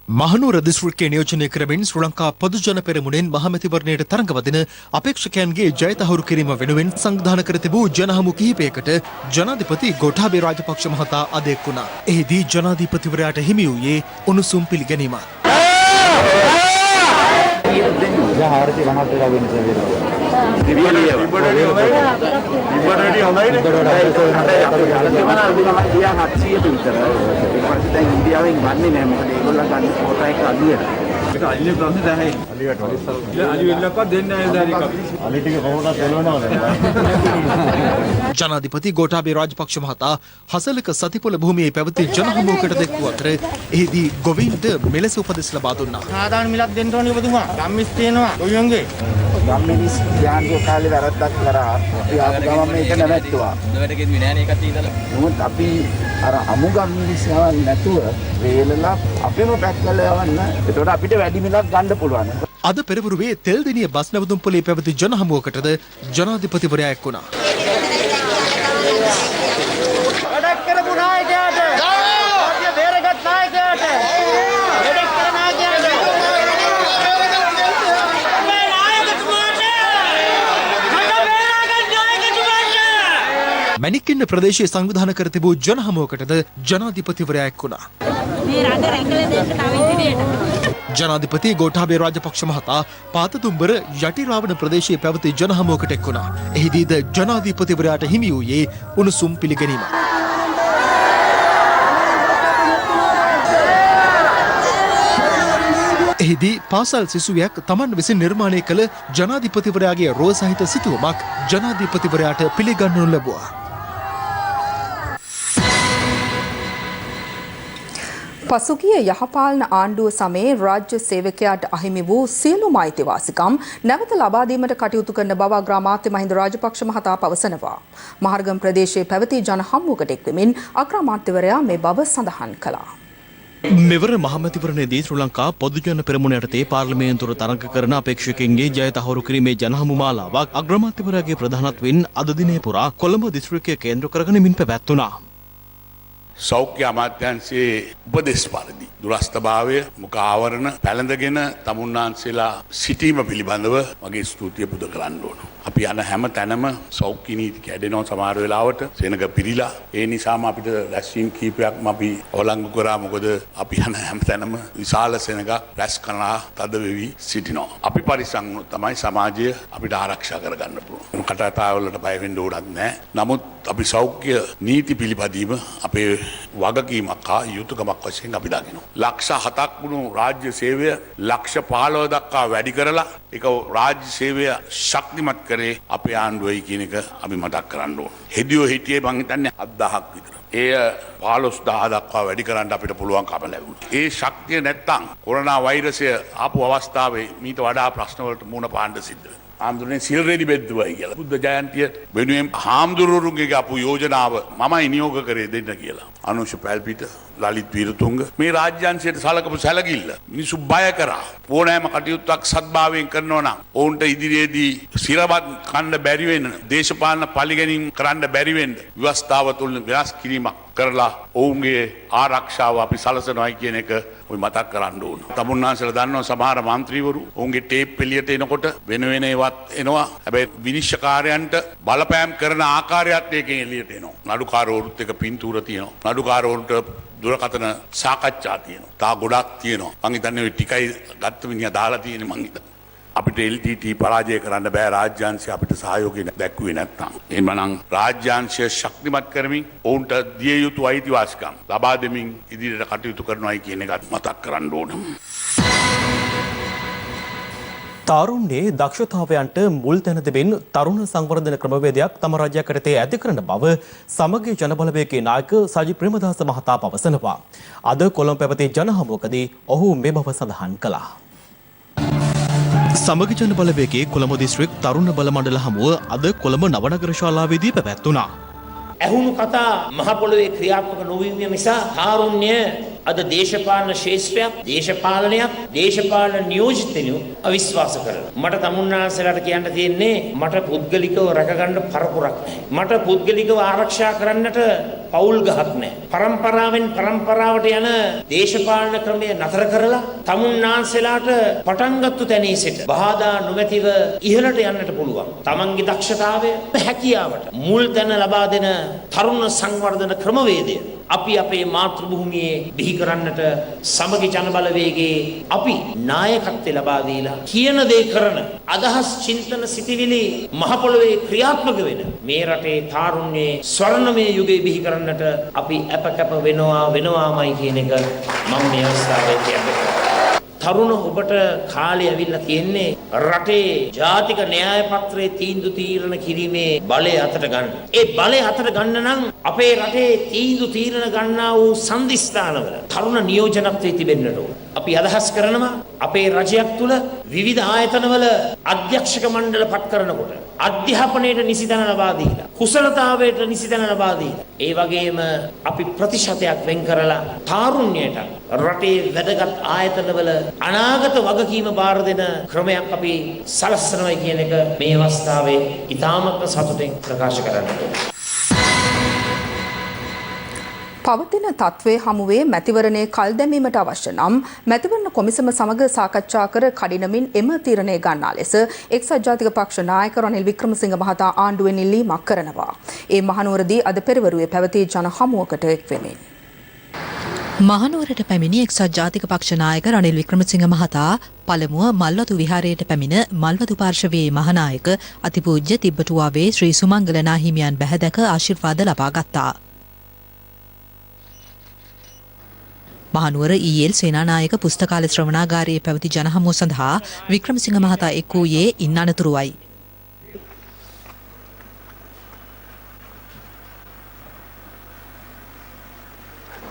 මහනුවර දිස්ත්‍රික්කයේ නියෝජනය කරමින් ශ්‍රී ලංකා පොදු ජන පෙරමුණෙන් මහමැතිවරණයට තරඟවදින අපේක්ෂකයන්ගේ ජය තහවුරු කිරීම වෙනුවෙන් සංවිධානය කර තිබූ ජනහමු කිහිපයකට ජනාධිපති ගෝඨාභය රාජපක්ෂ මහතා අධ්‍යක්ෂ වුණා. එහිදී ජනාධිපතිවරයාට හිමි වූයේ උණුසුම් පිළිගැනීමක්. ජනාධිපති ගෝඨාභය රාජපක්ෂ මහතා හසලක සතිපොළ භූමියේ පැවති ජනහමුවකට දැක්වූ අතර එහිදී ගොවීන්ට මෙලෙස උපදෙස් ලබා දුන්නා. සාධාරණ මිලක් දෙන්න ඕනේ ඔබතුමා. ගම්මිස් තියෙනවා ගොවියන්ගේ. ගම්මිස් ඥානගේ කාලේ වැරද්දක් කරා. අපි ආපු ගමන් මේක නැවැත්තුවා. හොඳට ගෙදුවේ නෑනේ ඒකත් ඉඳලා. නමුත් අපි අර අමු ගම්මිස් යවන්නේ නැතුව වේලලා අපේම පැක් කරලා යවන්න. ඒකට අපිට වැඩි මිලක් ගන්න පුළුවන්. අද පෙරවරුවේ තෙල්දිනිය බස් නැවතුම් පොලේ පැවති ජනහමුවකටද ජනාධිපතිවරයා එක් වුණා. වැඩක් කරපු නායකයාට රාජ්‍ය බේරගත් නායකයාට වැඩක් කරන නායකයාට මේ නායකතුමාට රට බේරගත් නායකතුමාට මැණික්කින්න ප්‍රදේශයේ සංවිධානය කර තිබූ ජනහමුවකටද ජනාධිපතිවරයා එක් වුණා. මේ රට රැකලා දෙන්න තව ඉදිරියට ජනාධිපති ගෝඨාභය රාජපක්ෂ මහතා පාතතුම්බර යටිරාවණ ප්‍රදේශයේ පැවති ජනහමුවකට එක් වුණා. එහිදීද ජනාධිපතිවරයාට හිමි වූයේ උණුසුම් පිළිගැනීමක්. එහිදී පාසල් සිසුවියක් තමන් විසින් නිර්මාණය කළ ජනාධිපතිවරයාගේ රෝහ සහිත සිතුවමක් ජනාධිපතිවරයාට පිළිගන්නු ලැබුවා. පසුගිය යහපාලන ආණ්ඩුව සමයේ රාජ්‍ය සේවකයාට අහිමි වූ සියලුම අයිතිවාසිකම් නැවත ලබා දීමට කටයුතු කරන බව අග්‍රාමාත්‍ය මහින්ද රාජපක්ෂ මහතා පවසනවා. මහර්ගම් ප්‍රදේශයේ පැවති ජන හමුවකට එක්වෙමින් අග්‍රාමාත්‍යවරයා මේ බව සඳහන් කළා. මෙවර මහමැතිවරණයේදී ශ්‍රී ලංකා පොදු ජන පෙරමුණ යටතේ පාර්ලිමේන්තුව තරඟ කරන අපේක්ෂකයන්ගේ ජය තහවුරු කිරීමේ ජනහමු මාලාවක් අග්‍රාමාත්‍යවරයාගේ ප්‍රධානත්වයෙන් අද දිනේ පුරා කොළඹ දිස්ත්‍රික්කය කේන්ද්‍ර කරගෙනමින් පැවැත්වුණා. සෞඛ්‍ය අමාත්‍යංශයේ උපදෙස් පරිදි දුරස්ථභාවය මුඛ ආවරණ පැළඳගෙන තමුන්නාන්සේලා සිටීම පිළිබඳව මගේ ස්තුතිය පුද කරන්න ඕන. අපි යන හැම තැනම සෞඛ්‍ය නීති කැඩෙනවා සමහර වෙලාවට සෙනඟ පිරීලා ඒ නිසාම අපිට රැස්වීම් කීපයක්ම අපි අවලංගු කරා. මොකද අපි යන හැම තැනම විශාල සෙනඟක් රැස් කරලා තද වෙවි සිටිනවා. අපි පරිස්සම් වුණොත් තමයි සමාජය අපිට ආරක්ෂා කරගන්න පුළුවන්. කටාතාවලට බය වෙන්න ඕනක් නැහැ. නමුත් අපි සෞඛ්‍ය නීති පිළිපදීම අපේ වගකීමක් හා යුතුයකමක් වශයෙන් අපි දකිනවා. ලක්ෂ 7ක් වුණු රාජ්‍ය සේවය ලක්ෂ 15 දක්වා වැඩි කරලා ඒක රාජ්‍ය සේවය ශක්තිමත් කරේ අපේ ආණ්ඩුවයි කියන එක අපි මතක් කරන්න ඕන. හෙදියෝ හිටියේ මං හිතන්නේ 7000ක් විතර. එය 15000 දක්වා වැඩි කරන්න අපිට පුළුවන්කම ලැබුණා. ඒ ශක්තිය නැත්තම් කොරෝනා වෛරසය ආපු අවස්ථාවේ මීට වඩා ප්‍රශ්න වලට මුහුණ පාන්න සිද්ධ වෙනවා. ආම්දුරනේ සිල් රෙදි බෙද්දුවයි කියලා. බුද්ධ ජයන්තිය වෙනුවෙන් හාමුදුරුවරුන්ගේ අපු යෝජනාව මමයි නියෝග කරේ දෙන්න කියලා. අනුෂ පැල්පිට ලලිත් වීරතුංග මේ රාජ්‍යංශයට සලකපු සැලකිල්ල මිනිස්සු බය කරා. ඕනෑම කටයුත්තක් සත්භාවයෙන් කරනවා නම් ඔවුන්ට ඉදිරියේදී සිරවත් කන්න බැරි වෙන දේශපාලන පරිගැනීම් කරන්න බැරි වෙන්න ව්‍යවස්ථාව තුළ වෙනස් කිරීමක් කරලා ඔවුන්ගේ ආරක්ෂාව අපි සලසනවායි කියන එක ඔය මතක් කරන්න ඕන. තමුන්නාන්සලා දන්නවා සමහර മന്ത്രിවරු ඔවුන්ගේ ටේප් එළියට එනකොට වෙන වෙන ඒවත් එනවා. හැබැයි විනිශ්චයකාරයන්ට බලපෑම් කරන ආකාරයත් ඒකෙන් එළියට එනවා. නඩුකාරවරුත් එක පින්තූර තියෙනවා. නඩුකාරවරුන්ට දුරකථන සාකච්ඡා තියෙනවා. තා ගොඩක් තියෙනවා. මං හිතන්නේ ඔය ටිකයි ගත්ත මිනිහා දාලා තියෙන්නේ මං හිතන්නේ. අපිට LTT පරාජය කරන්න බෑ රාජ්‍යාංශය අපිට සහයෝගය දැක්ුවේ නැත්නම්. එහෙමනම් රාජ්‍යාංශය ශක්තිමත් කරමින් ඔවුන්ට දිය යුතු අයිතිවාසිකම් ලබා දෙමින් ඉදිරියට කටයුතු කරනවායි කියන එකත් මතක් කරන්න ඕන. තාරුණ්‍යයේ දක්ෂතාවයන්ට මුල් තැන දෙමින් තරුණ සංවර්ධන ක්‍රමවේදයක් තම රජයක් යටතේ ඇති කරන බව සමගි ජනබලවේගයේ නායක සජි ප්‍රේමදාස මහතා පවසනවා. අද කොළඹ පැවති ජනහමුවකදී ඔහු මේ බව සඳහන් කළා. සමගි ජන බලවේගයේ කොළඹ දිස්ත්‍රික් තරුණ බල මණ්ඩල හමුව අද කොළඹ නවනගර ශාලාවේදී පැවැත්වුණා. ඇහුණු කතා මහ පොළොවේ ක්‍රියාත්මක නොවීම නිසා තාරුණ්‍ය අද දේශපාලන ශේෂ්ත්‍රයක් දේශපාලන නියෝජිතයෝ අවිශ්වාස කරනවා. මට තමුන්නාන්සලාට කියන්න තියෙන්නේ මට පුද්ගලිකව රැකගන්න පරපුරක් නැහැ. මට පුද්ගලිකව ආරක්ෂා කරන්නට පවුල් ගහක් නැහැ. පරම්පරාවෙන් පරම්පරාවට යන දේශපාලන ක්‍රමය නතර කරලා තමුන්නාන්සලාට පටන්ගත්තු තැනේ සිට බාධා නොමැතිව ඉහළට යන්නට පුළුවන්. තමන්ගේ දක්ෂතාවය හැකියාවට මුල් තැන ලබා දෙන තරුණ සංවර්ධන ක්‍රමවේදය අපි අපේ මාතෘ භූමියේ බිහි කරන්නට සමගි ජනබලවේගයේ අපි නායකත්වය ලබා දීලා කියන දේ කරන අදහස් චින්තන සිටිවිලි මහ පොළොවේ ක්‍රියාත්මක වෙන මේ රටේ තාරුණ්‍යයේ ස්වර්ණමය යුගයේ බිහි කරන්නට අපි අපකප වෙනවාමයි කියන එක මම මේ අවස්ථාවේ කියන්නේ. තරුණ ඔබට කාලේ ඇවිල්ලා තියෙන්නේ රටේ ජාතික න්‍යාය පත්‍රයේ තීන්දුව තීරණ කිරීමේ බලය අතට ගන්න. ඒ බලය අතට ගන්න නම් අපේ රටේ තීන්දුව තීරණ ගන්නා වූ සම්දිස්ථානවල තරුණ නියෝජනත්වයේ තිබෙන්නට ඕන. අපි අදහස් කරනවා අපේ රජයක් තුල විවිධ ආයතනවල අධ්‍යක්ෂක මණ්ඩල පත් කරනකොට අධ්‍යාපනයට නිසිතන ලබා දීලා කුසලතාවයට නිසිතන ලබා දීලා ඒ වගේම අපි ප්‍රතිශතයක් වෙන් කරලා තාරුණ්‍යයට රටේ වැදගත් ආයතනවල අනාගත වගකීම බාර දෙන ක්‍රමයක් අපි සලස්සනවා කියන එක මේ අවස්ථාවේ ඉතාමත් සතුටින් ප්‍රකාශ කරන්න. පවතින තත්ත්වයේ හමුවේ මැතිවරණයේ කල් දැමීමට අවශ්‍ය නම් මැතිවරණ කොමිසම සමග සාකච්ඡා කර කඩිනමින් එම තීරණය ගන්නා ලෙස එක්සත් ජාතික පක්ෂ නායක රනිල් වික්‍රමසිංහ මහතා ආණ්ඩුවෙන් ඉල්ලීමක් කරනවා. ඒ මහනුවරදී අද පෙරවරුවේ පැවති ජන හමුවකට එක් වෙමින් මහනුවරට පැමිණි එක්සත් ජාතික පක්ෂ නායක රනිල් වික්‍රමසිංහ මහතා පළමුව මල්වතු විහාරයට පැමිණ මල්වතු පාර්ශවයේ මහානායක අතිපූජ්‍ය තිබ්බටුවාවේ ශ්‍රී සුමංගල නාහිමියන් බැහැදක ආශිර්වාද ලබා ගත්තා. මහනුවර ඊයේල් සේනානායක පුස්තකාල ශ්‍රවණාගාරයේ පැවති ජනහමුව සඳහා වික්‍රමසිංහ මහතා එක් වූයේ ඉන් අනතුරුවයි.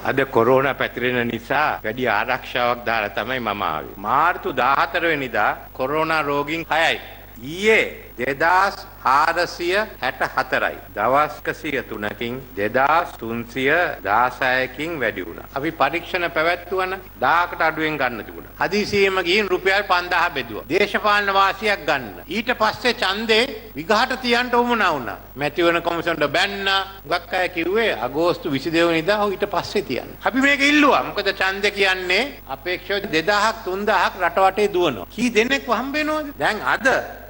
අද කොරෝනා පැතිරෙන නිසා වැඩි ආරක්ෂාවක් දාලා තමයි මම ආවේ. මාර්තු 14 වෙනිදා කොරෝනා රෝගීන් 6යි. ඊයේ 2464යි. දවස් 103කින් 2316කින් වැඩි වුණා. අපි පරීක්ෂණ පැවැත්වුවන 1000කට අඩුවෙන් ගන්න තිබුණා. හදිසියෙම ගිහින් රුපියල් 5000 බෙදුවා. දේශපාලන වාසියක් ගන්න. ඊට පස්සේ ඡන්දේ විගහට තියන්න උවමනා වුණා. මැතිවරණ කොමිසමට බැන්න ගක් අය කිව්වේ අගෝස්තු 22 වෙනිදා ඊට පස්සේ තියන්න. අපි මේක ඉල්ලුවා. මොකද ඡන්දේ කියන්නේ අපේක්ෂව 2000ක් 3000ක් රට වටේ දුවනවා. කී දෙනෙක්ව හම්බ වෙනවද? දැන් අද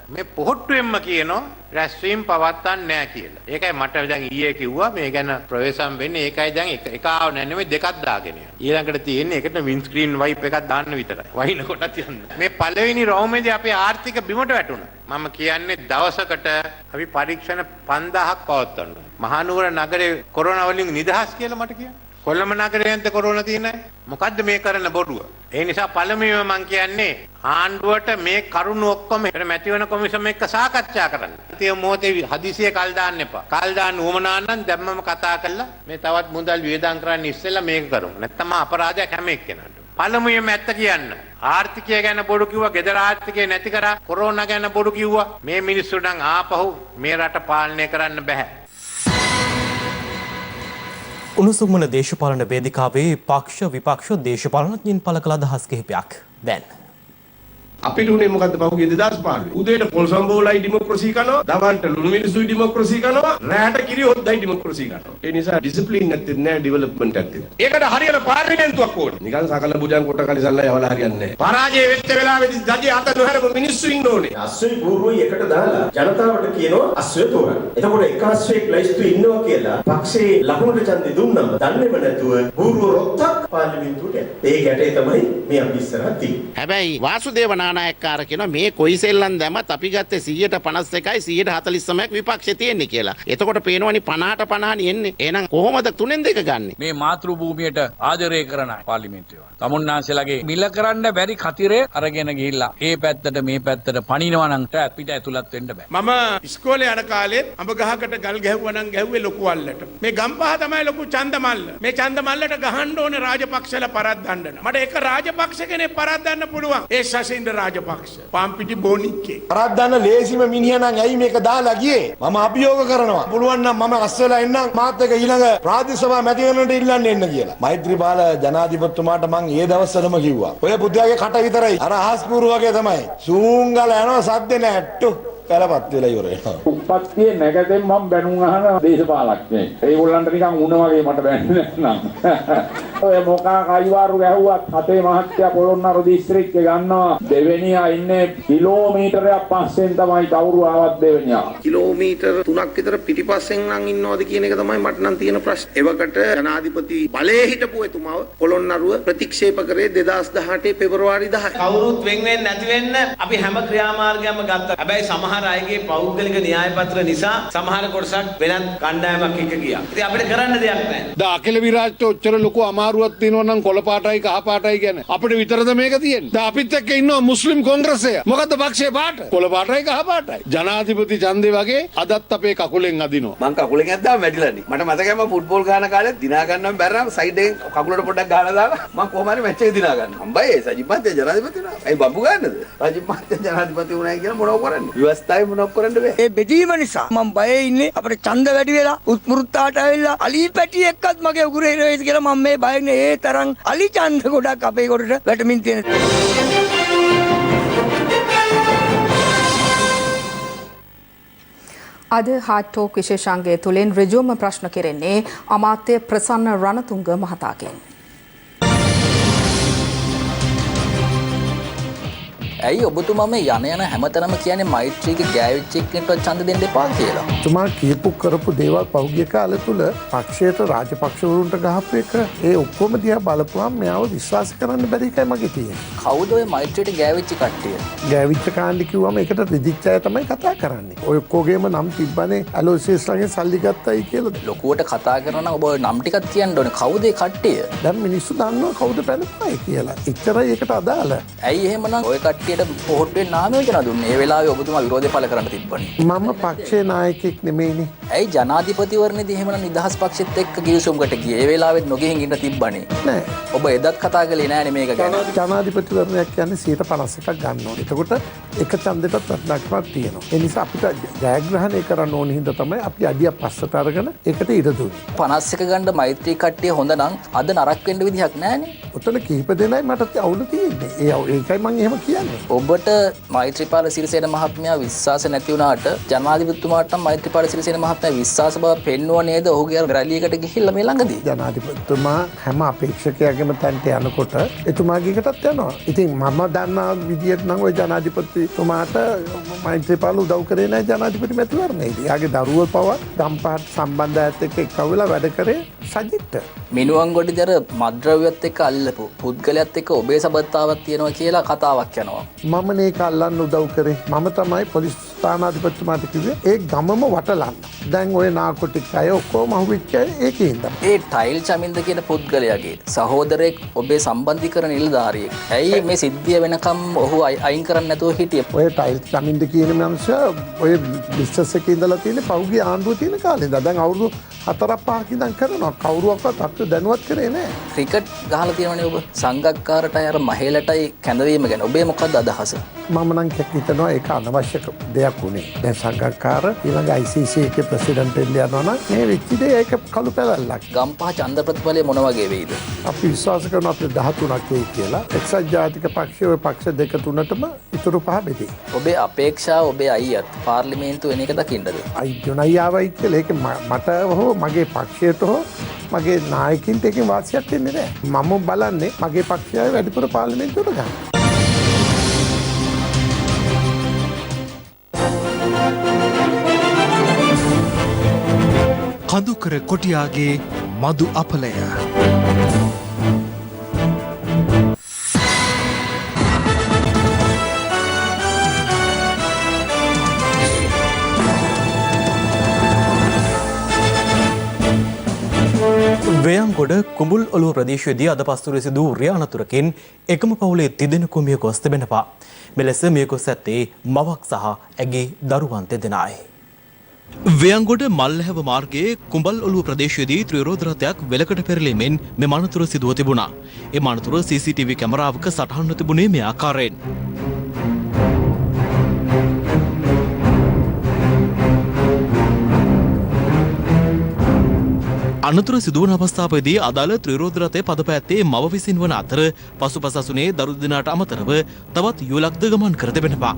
මේ පොහොට්ටුවෙන්ම කියනවා රැස්වීම පවත්වන්නේ නැහැ කියලා. ඒකයි මට දැන් ඊයේ කිව්වා මේ ගැන ප්‍රවේශම් වෙන්නේ. ඒකයි දැන් එක ආව නෙමෙයි දෙකක් දාගෙන යනවා. ඊළඟට තියෙන්නේ ඒකට වින් ස්ක්‍රීන් වයිප් එකක් දාන්න විතරයි. වහින කොටත් යන්න. මේ පළවෙනි රෝමේදී අපේ ආර්ථික බිමට වැටුණා. මම කියන්නේ දවසකට අපි පරීක්ෂණ 5000ක් පවත්වනවා. මහනුවර නගරේ කොරෝනා වලින් නිදහස් කියලා මට කියන්න. කොළඹ නගරයේත් කොරෝනා තියෙන්නේ. මොකද්ද මේ කරන බොරුව? ඒ නිසා පළමුවෙන්ම මම කියන්නේ ආණ්ඩුවට මේ කරුණු ඔක්කොම මැතිවරණ කොමිසම එක්ක සාකච්ඡා කරන්න. ඒ මොහොතේ හදිසියෙ කල් දාන්න එපා. කල් දාන්න උවමනා නම් දැම්මම කතා කරලා මේ තවත් මුදල් වියදම් කරන්න ඉස්සෙල්ලා මේක කරමු. නැත්නම් අපරාධයක් හැම එක්කෙනාට. පළමුවෙන්ම ඇත්ත කියන්න. ආර්ථිකය ගැන බොරු කිව්වා, ගෙදර ආර්ථිකය නැති කරා, කොරෝනා ගැන බොරු කිව්වා. මේ මිනිස්සුන්ට ආපහු මේ රට පාලනය කරන්න බෑ. උණුසුම්වන දේශපාලන වේදිකාවේ පක්ෂ විපක්ෂ දේශපාලනඥයින් පළ කළ අදහස් කිහිපයක් දැන් අපිට උනේ මොකද්ද පහුගිය 2015 උදේට පොල් සම්බෝලයි ඩෙමොක්‍රසි කරනවා, දවල්ට ලුණු මිනිස්සුයි ඩෙමොක්‍රසි කරනවා, රැට කිරි හොද්දයි ඩෙමොක්‍රසි කරනවා. ඒ නිසා ඩිසිප්ලින් නැත්තේ නෑ, ඩෙවලොප්මන්ට් නැත්තේ. ඒකට හරියට පාර්ලිමේන්තුවක් ඕනේ. නිකන් සකල බුජන් කොට කලිසල්ලා යවලා හරියන්නේ නෑ. පරාජය වෙච්ච වෙලාවේදී දජේ අත නොහැරපු මිනිස්සු ඉන්න ඕනේ. අස්සේ බූරුයි එකට දාලා ජනතාවට කියනවා අස්සේ තෝරන්න. එතකොට එක අස්සෙක් ලයිස්තු ඉන්නවා කියලා පක්ෂේ ලකුණු ඡන්දෙ දුන්නම දන්නේම නැතුව බූරුව රොත්තක් පාර්ලිමේන්තුවට එනවා. ඒ ගැටේ තමයි මේ අපි ඉස්සරහ තියෙන්නේ. හැබැයි වාසුදේව නානායක්කාර කියනවා මේ කොයි සෙල්ලම් දැමත් අපි ගත්තේ 151යි 149ක් විපක්ෂේ තියෙන්නේ කියලා. එතකොට පේනවනි 50ට 50නේ එන්නේ. එහෙනම් කොහොමද 3ෙන් 2 ගන්නෙ? මේ මාතෘ භූමියට ආදරය කරන පාර්ලිමේන්තුව. තමුන්නාන්සේලාගේ මිල කරන්න බැරි කතිරේ අරගෙන ගිහිල්ලා ඒ පැත්තට මේ පැත්තට පණිනවා නම් අපිට ඇතුළත් වෙන්න බෑ. මම ඉස්කෝලේ යන කාලෙත් අඹ ගහකට ගල් ගැහුවා නම් ගැහුවේ ලොකු අල්ලට. මේ ගම්පහ තමයි ලොකු ඡන්ද මල්ල. මේ ඡන්ද මල්ලට ගහන්න ඕනේ රාජපක්ෂලා පරද්දන්න. මට එක රාජපක්ෂ කෙනෙක් පරද්දන්න පුළුවන්. ඒ ශෂීන්ද්‍ර රාජපක්ෂ. පාම්පිටි බෝනික්කේ. පරද්දන්න ලේසිම මිනිහා නම් ඇයි මේක දාලා ගියේ? මම අභියෝග කරනවා. පුළුවන් නම් මම අස්සලා එන්නම් මාත් එක්ක ඊළඟ ප්‍රාදේශීය සභා මැතිවරණයට ඉල්ලන්න එන්න කියලා. මෛත්‍රීපාල ජනාධිපතිතුමාට මං ඒ දවස්වලම කිව්වා. ඔය පුද්ගලයාගේ කට විතරයි. අර ආස්පුරු වගේ තමයි. සූංගල යනවා සද්ද නැට්ටු. කලපත් වෙලා ඉවර වෙනවා. උප්පත්තියේ නැගතෙන් මම බැනුම් අහන දේශපාලඥයෙක්. ඒගොල්ලන්ට නිකන් උණ වගේ මට බැන්නේ නැත්නම්. ඔය මොකා කයිවාරු ගැහුවත් හතේ මහත්තයා පොළොන්නරු දිස්ත්‍රික්කේ ගන්නවා. දෙවෙනියා ඉන්නේ කිලෝමීටරයක් පස්සෙන් තමයි කවුරු ආවත් දෙවෙනියා. කිලෝමීටර් 3ක් විතර පිටිපස්සෙන් නම් ඉන්නවද කියන එක තමයි මට නම් තියෙන ප්‍රශ්න. එවකට ජනාධිපති බලයේ හිටපු එතුමාව පොළොන්නරුව ප්‍රතික්ෂේප කරේ 2018 පෙබරවාරි 10. කවුරුත් වෙන් වෙන්නේ නැති වෙන්න අපි හැම ක්‍රියාමාර්ගයක්ම ගත්තා. හැබැයි සමහර අයගේ පෞද්ගලික න්‍යාය පත්‍ර නිසා සමහර කොටසක් වෙනත් කණ්ඩායමක් එක්ක ගියා. ඉතින් අපිට කරන්න දෙයක් නැහැ. ද අකිල විරාජ්ට ඔච්චර ලොකු අමාරුවක් තියෙනවා නම් කොළ පාටයි කහ පාටයි කියන්නේ. අපිට විතරද මේක තියෙන්නේ? ද අපිත් එක්ක ඉන්නවා මුස්ලිම් කොංග්‍රසය. මොකද්ද පක්ෂේ පාට? කොළ පාටයි කහ පාටයි. ජනාධිපති ඡන්දේ වගේ අදත් අපේ කකුලෙන් අදිනවා. මං කකුලෙන් ඇද්දාම වැටිලානේ. මට මතකයි මම ෆුට්බෝල් ගහන කාලේ දිනා ගන්නම බැරනම් සයිඩ් එකෙන් කකුලට පොඩ්ඩක් ගහලා දාලා මං කොහොම හරි මැච් එක දිනා ගන්නවා. අම්බයි සජිත් මහත්තයා ජනාධිපති වුණා. ඇයි බබ්බු ගන්නද? සජිත් මහත්තයා ජනාධිපති වුණා කියලා මොනව කරන්නේ? ව්‍යවස්ථාවේ මොනව කරන්නේ? ඒ බෙදීම නිසා මම බයේ ඉන්නේ. අපිට ඡන්ද වැඩි වෙලා උත්මෘත්තාට ඇවිල්ලා අලි පැටි එක්කත් මගේ උගුරේ ඉරෙයිද කියලා මම මේ බයන්නේ. ඒ තරම් අලි ඡන්ද ගොඩක් අපේ කොටට වැටමින් තියෙන. අද හාට් ටෝක් විශේෂාංගය තුලින් ඍජුවම ප්‍රශ්න කෙරෙන්නේ අමාත්‍ය ප්‍රසන්න රණතුංග මහතාගෙන්. ඇයි ඔබතුමා මේ යන හැමතැනම කියන්නේ මෛත්‍රීක ගෑවිච්ච එක්කෙනෙක්ට ඡන්ද දෙන්න එපා කියලා? තුමා කියපු කරපු දේවල් පහුගිය කාලය තුල පක්ෂයට රාජපක්ෂවරුන්ට ගහපු එක ඒ ඔක්කොම දිහා බලපුවාම මෙයාව විශ්වාස කරන්න බැරි එකයි මගේ තියෙන්නේ. කවුද ඔය මෛත්‍රීට ගෑවිච්ච කට්ටිය? ගෑවිච්ච කාණ්ඩ කිව්වම ඒකට රිදිච්ච අය තමයි කතා කරන්නේ. ඔය ඔක්කොගේම නම් තිබ්බනේ ඇලෝසියස් ළඟින් සල්ලි ගත්තයි කියලා. ලොකුවට කතා කරනවා නම් ඔබ ඔය නම් ටිකක් කියන්න ඕනේ. කවුද ඒ කට්ටිය? දැන් මිනිස්සු දන්නවා කවුද පැනපයි කියලා. එච්චරයි ඒකට අදාළ. ඇයි එහෙමනම් ඔය කට්ටියට පොහොට්ටුවේ නාම යෝජනා දුන්නේ? ඒ වෙලාවේ ඔබතුමා විරෝධය පළ කරන්න තිබ්බනේ. මම පක්ෂේ නායකයෙක් නෙමෙයිනේ. ඇයි ජනාධිපතිවරණයේදී එහෙමනම් නිදහස් පක්ෂෙත් එක්ක ගිවිසුමකට ගියේ? ඒ වෙලාවෙත් නොගිහින් ඉන්න තිබ්බනේ. නෑ. ඔබ එදත් කතා කළේ නෑනේ මේක ගැන. ජනාධිපතිවරණයක් කියන්නේ 51ක් ගන්න ඕනේ. එතකොට එක ඡන්දයටත් වටිනාකමක් තියෙනවා. ඒ නිසා අපිට ජයග්‍රහණය කරන්න ඕන හින්දා තමයි අපි අඩියක් පස්සට අරගෙන ඒකට ඉඩ දුන්නේ. 51 ගන්න මෛත්‍රී කට්ටිය හොඳ නම් අද නරක වෙන්න විදිහක් නෑනේ. ඔතන කිහිප දෙනයි මට අවුල තියෙන්නේ. ඒකයි මම එහෙම කියන්නේ. ඔබට මෛත්‍රීපාල සිරිසේන මහත්මයා විශ්වාස නැති වුණාට ජනාධිපතිතුමාට නම් මෛත්‍රීපාල සිරිසේන මහත්මයා විශ්වාස බව පෙන්වුවා නේද? ඔහුගේ රැලියකට ගිහිල්ලා මේ ළඟදී. ජනාධිපතිතුමා හැම අපේක්ෂකයාගේම තැනට යනකොට එතුමාගේ එකටත් යනවා. ඉතින් මම දන්නා විදියට නම් ওই ජනාධිපතිතුමාට මෛත්‍රීපාල උදව් කරේ නැහැ ජනාධිපති මැතිවරණයේදී. යාගේ දරුවෝ පවා ගම්පහත් සම්බන්ධයත් එක්ක එක්ව වෙලා වැඩ කරේ සජිත්ට. මිනුවන්ගොඩිදර මද්ද්‍රව්‍යත් එක්ක අල්ලපු පුද්ගලයාත් එක්ක ඔබේ සබඳතාවක් තියෙනවා කියලා කතාවක් යනවා. මම මේක අල්ලන්න උදව් කරේ. මම තමයි පොලිස් ස්ථානාධිපතිතුමාට කිව්වේ ඒ ගමම වටලන්න. දැන් ওই නාකොටික් අය ඔක්කොම අහුවෙච්ච අය ඒකේ ඉඳන්. ඒ ටයිල් චමින්ද කියන පුද්ගලයාගේ සහෝදරයෙක් ඔබේ සම්බන්ධීකරණ නිලධාරියෙක්. ඇයි මේ සිද්ධිය වෙනකම් ඔහු අයින් කරන්න නැතුව හිටියේ? ඔය ටයිල් චමින්ද කියන මනුස්සයා ඔය බිස්නස් එකේ ඉඳලා තියෙන පහුගිය ආණ්ඩුවේ තියෙන කාලේ ඉඳන් දැන් අවුරුදු 4-5ක් ඉඳන් කරනවා. කවුරුවක්වත් අපිට දැනුවත් කරේ නැහැ. ක්‍රිකට් ගහලා තියෙනවනේ ඔබ. සංගක්කාරටයි අර මහේලටයි කැඳවීම ගැන ඔබේ මොකක්ද අදහස? මම නම් හිතනවා ඒක අනවශ්‍ය දෙයක් උනේ. දැන් සංගක්කාර ඊළඟ ICC එකේ ප්‍රෙසිඩන්ට් වෙන්න යනවා නම් මේ වෙච්ච දේ ඒක කළු පැලල්ලක්. ගම්පහ ඡන්ද ප්‍රතිඵලය මොන වගේ වෙයිද? අපි විශ්වාස කරනවා අපිට 13ක් වෙයි කියලා. එක්සත් ජාතික පක්ෂයේ ඔය පක්ෂ දෙක තුනටම ඉතුරු පහ බෙදේ. ඔබේ අපේක්ෂාව ඔබේ අයියත් පාර්ලිමේන්තුව වෙන එක දකින්නද? අයියෝනයියාවයි කියලා ඒක මට හෝ මගේ පක්ෂයට හෝ මගේ නායකින්ට එකෙන් වාසියක් වෙන්නේ නැහැ. මම බලන්නේ මගේ පක්ෂය වැඩිපුර පාර්ලිමේන්තුවට ගන්න. කඳුකර කොටියාගේ මදු අපලය. වේයන්ගොඩ කුඹුල් ඔලුව ප්‍රදේශයේදී අද පස්තුරේ සිදු වූ රියානතුරකින් එකම පවුලේ තිදෙනෙකු මිය ගොස් තිබෙනවා. මෙලෙස මිය ගොස් ඇත්තේ මවක් සහ ඇගේ දරුවන් දෙදෙනායි. ව්‍යංගොඩ මල්ලැහැව මාර්ගයේ කුඹල් ඔලුව ප්‍රදේශයේදී ත්‍රිරෝද රථයක් වෙලකට පෙරලීමෙන් මෙම අනතුර සිදුව තිබුණා. එම අනතුර CCTV කැමරාවක සටහන්ව තිබුණේ මේ ආකාරයෙන්. අනතුර සිදුවන අවස්ථාවේදී අදාළ ත්‍රිරෝද රථය පද පැත්තේ මව විසින් වන අතර පසුපස අසුනේ දරු දෙනාට අමතරව තවත් යුවලක්ද ගමන් කර තිබෙනවා.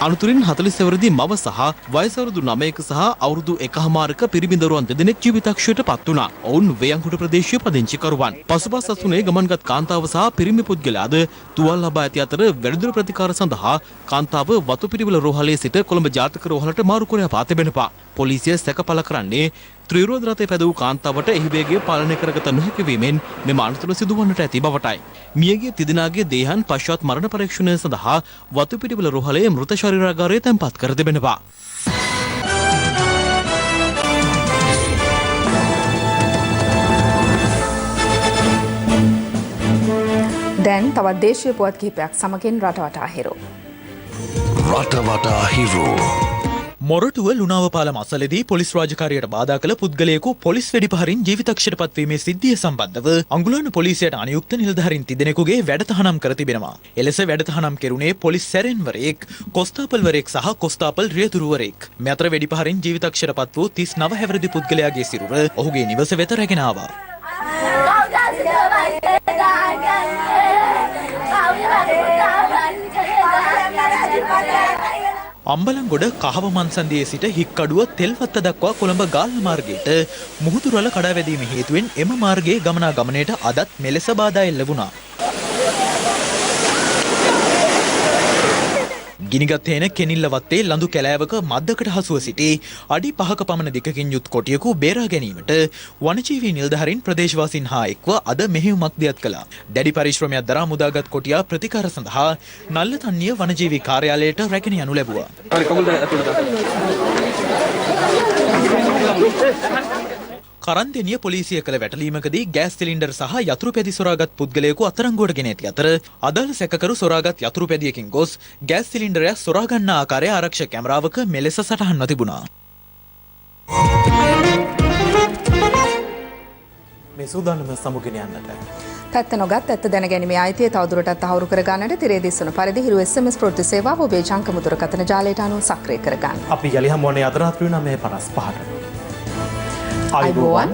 අනතුරින් 40 වරදී මව සහ වයස අවුරුදු 9ක සහ අවුරුදු 1කමාරක පිරිමි දරුවන් දෙදෙනෙක් ජීවිතක්ෂයට පත් වුණා. ඔවුන් වේයන්ගොඩ ප්‍රදේශීය පදිංචිකරුවන්. පසුපස අසුනේ ගමන්ගත් කාන්තාව සහ පිරිමි පුද්ගලයාද තුවාල ලබා ඇති අතර වැඩිදුර ප්‍රතිකාර සඳහා කාන්තාව වතුපිටිවල රෝහලේ සිට කොළඹ ජාතික රෝහලට මාරු කර අපා තිබෙනවා. පොලිසිය සැකපල කරන්නේ ත්‍රිරෝද රථය පැද වූ කාන්තාවට එහි වේගය පාලනය කරගත නොහැකි වීමෙන් මෙම අනතුර සිදුවන්නට ඇති බවටයි. මියගිය තිදෙනාගේ දේහයන් පශ්චාත් මරණ පරීක්ෂණය සඳහා වතුපිටිවල රෝහලේ මෘත ශරීරාගාරයේ තැන්පත් කර තිබෙනවා. දැන් තවත් දේශීය පුවත් කිහිපයක් සමගින් රටවටා හිරු. රටවටා හිරු. මොරටුව ලුණාව පාලම අසලදී පොලිස් රාජකාරියට බාධා කළ පුද්ගලයෙකු පොලිස් වෙඩිපහරින් ජීවිතක්ෂයට පත්වීමේ සිද්ධිය සම්බන්ධව අඟුලන පොලිසියට අනියුක්ත නිලධාරීන් තිදෙනෙකුගේ වැඩතහනම් කර තිබෙනවා. එලෙස වැඩතහනම් කෙරුණේ පොලිස් සැරෙන්වරයෙක්, කොස්තාපල්වරයෙක් සහ කොස්තාපල් රියදුරුවරයෙක්. මේ අතර වෙඩිපහරින් ජීවිතක්ෂයට පත් වූ 39 හැවිරිදි පුද්ගලයාගේ සිරුර ඔහුගේ නිවස වෙත රැගෙන ආවා. අම්බලන්ගොඩ කහව මන්සන්දියේ සිට හික්කඩුව තෙල්වත්ත දක්වා කොළඹ ගාල්ල මාර්ගයට මුහුදුරල කඩාවැදීම හේතුවෙන් එම මාර්ගයේ ගමනාගමනයට අදත් මෙලෙස බාධා එල්ල වුණා. ගිනිගත් හේන කෙනිල්ලවත්තේ ලඳු කැලෑවක මද්දකට හසුව සිටි අඩි 5ක පමණ දිගකින් යුත් කොටියකු බේරා ගැනීමට වනජීවී නිලධාරීන් ප්‍රදේශවාසීන් හා එක්ව අද මෙහෙයුමක් දියත් කළා. දැඩි පරිශ්‍රමයක් දරා මුදාගත් කොටියා ප්‍රතිකාර සඳහා නල්ලතන්නිය වනජීවී කාර්යාලයට රැගෙන යනු ලැබුවා. කරන්දෙනිය පොලිසිය කළ වැටලීමකදී ගෑස් සිලින්ඩර් සහ යතුරු පැදි සොරාගත් පුද්ගලයෙකු අත්අඩංගුවට ගෙන ඇති අතර අදාළ සැකකරු සොරාගත් යතුරු පැදියකින් ගොස් ගෑස් සිලින්ඩරයක් සොරා ගන්නා ආකාරය ආරක්ෂක කැමරාවක මෙලෙස සටහන්ව තිබුණා. මේ සූදානම සමුගෙන යන්නට පැත්ත නොගත් ඇත්ත දැනගැනීමේ අයිතිය තවදුරටත් තහවුරු කර ගන්නට තිරේ දිස්වන පරිදි හිරු SMS ප්‍රවෘත්ති සේවාව ඔබේ ජංගම දුරකථන ජාලයට අනුව සක්‍රිය කර ගන්න. අපි යලි හමුවන්නේ අද රාත්‍රී 9:55ට. අයිබෝවන්